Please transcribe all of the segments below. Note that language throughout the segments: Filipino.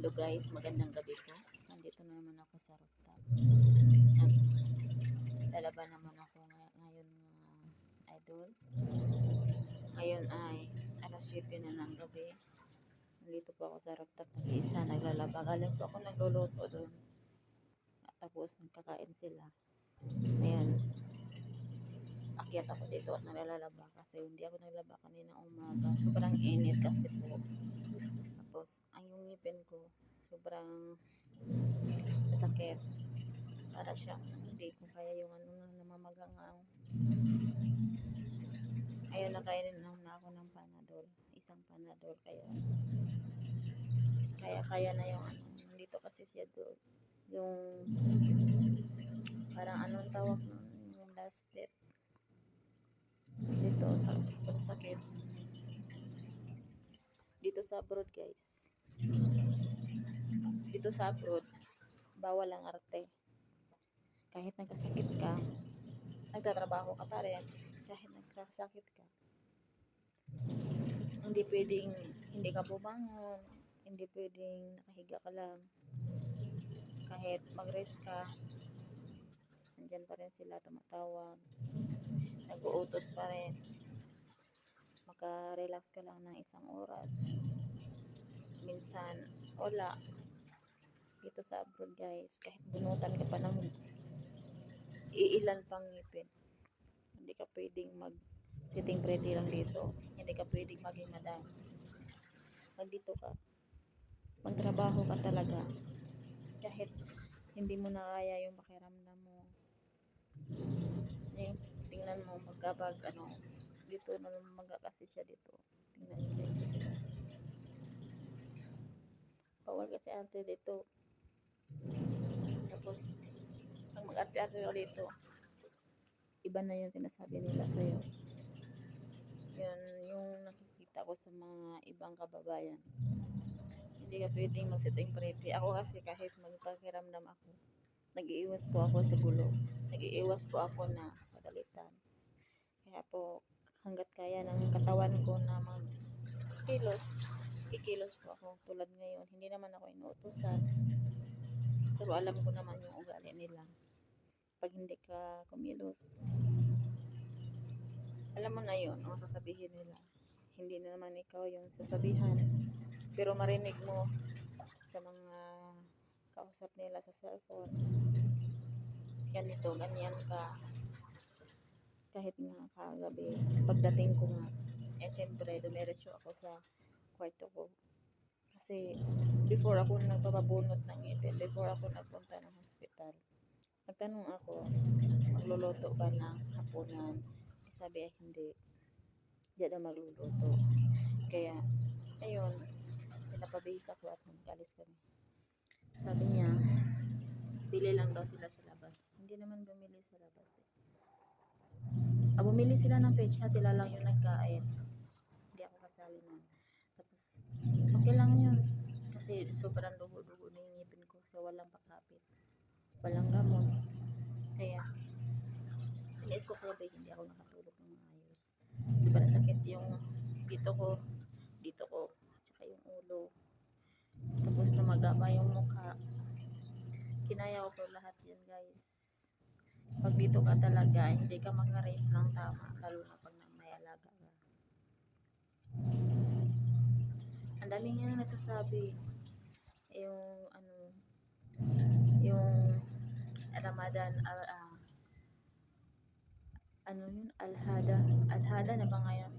Hello guys, magandang gabi po. Nandito na naman ako sa rooftop. Lalaban naman ako ngayon idol. Ngayon ay alas 7 na ng gabi. Nandito po ako sa rooftop, nag-iisa, naglalaba. Galing po ako nagluluto doon. Tapos nagkakain sila. Ngayon, akyat ako dito at nalalaba kasi hindi ako naglaba kanina umaga. Sobrang init kasi po. Tapos, ang yung ngipin ko, sobrang sakit. Para siya, hindi ko kaya yung namamagang ang. Ayun, nakainin na ako ng Panadol. Isang Panadol, kaya na yung nandito kasi siya doon. Yung, parang anong tawag nun, yung last step. Dito, sa sakit. Dito sa abroad, guys. Dito sa abroad, bawal ang arte. Kahit nagkasakit ka, nagtatrabaho ka pa rin. Kahit nagkasakit ka, hindi pwedeng hindi ka bumangon, hindi pwedeng nakahiga ka lang. Kahit mag-rest ka, nandyan pa rin sila tumatawag, nag-uutos pa rin. Maka-relax ka lang ng isang oras. Minsan, wala. Dito sa abroad, guys, kahit bunutan ka pa ng iilan pang ngipin, hindi ka pwedeng sitting pretty lang dito. Hindi ka pwedeng maging madam. Pag dito ka, magtrabaho ka talaga. Kahit hindi mo na kaya yung pakiramdam mo. Tingnan mo, dito na lumaga kasi siya dito. Tingnan nyo guys. Bawal kasi arte dito. Tapos, pag mag-arte-arte ka dito, iba na yung sinasabi nila sa'yo. Yun yung nakikita ko sa mga ibang kababayan. Hindi ka pwedeng mag-sitting pretty. Ako kasi kahit magpakiramdam ako, nag-iiwas po ako sa gulo. Nag-iiwas po ako na pagalitan. Kaya po, hanggat kaya ng katawan ko na mag-kilos, kikilos po ako. Tulad ngayon, hindi naman ako inuutusan. Pero alam ko naman yung ugali nila. Pag hindi ka kumilos, alam mo na yun, ang sasabihin nila. Hindi na naman ikaw yung sasabihan. Pero marinig mo sa mga kausap nila sa cellphone, ganito, ganyan ka. Kahit nga kagabi, pagdating ko nga, siyempre, dumiretso ako sa kwarto ko. Kasi, before ako nagpapabunot ng ngipin, before ako nagpunta ng hospital, nagtanong ako, magluluto ba ng hapunan? Sabi ay hindi. Hindi na magluluto. Kaya, ayun, pinapabihis ako at mag-alis kami. Sabi niya, bili lang daw sila sa labas. Hindi naman bumili sa labas eh. Bumili sila ng pecha, sila lang yung nagkain. Hindi ako kasali nun. Tapos, okay lang yun. Kasi sobrang dugo-dugo na yung ngipin ko kasi walang pakapit. Walang gamot. Kaya, inis ko kagabi, hindi ako nakatulog ng maayos. Sobrang sakit yung dito ko, at saka yung ulo. Tapos namaga pa yung mukha. Kinaya ko po lahat yun guys. Pag dito ka talaga, hindi ka mag-raise ng tama, lalo na pag may alaga ka. Ang dami nga nasasabi, yung Ramadan, Alhada na ba ngayon?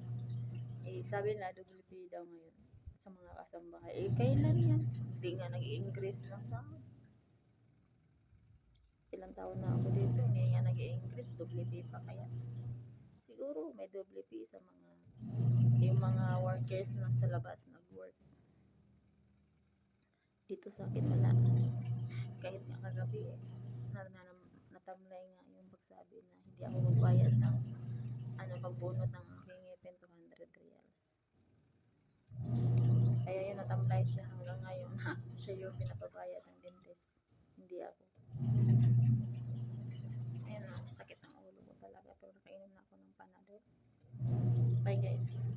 Sabi na, WP daw ngayon sa mga kasambahay. Kailan yan? Hindi nga nag-i-increase na sa ilang taon na ako dito, hindi nga nag-i-increase, WP pa kaya. Siguro may WP sa yung mga workers na sa labas nag-work. Dito sa akin wala. Kahit nga kagabi natamlay nga yung pagsabi na hindi ako magbayad ng pagbunot ng aking ngipin, 200 reals. Kaya yun, natamlay siya hanggang ngayon na siya yung pinapabayad ng dentist, hindi ako. Ayun, sakit ng ulo ko talaga, pero nakainom na ako ng Panadol. Bye guys.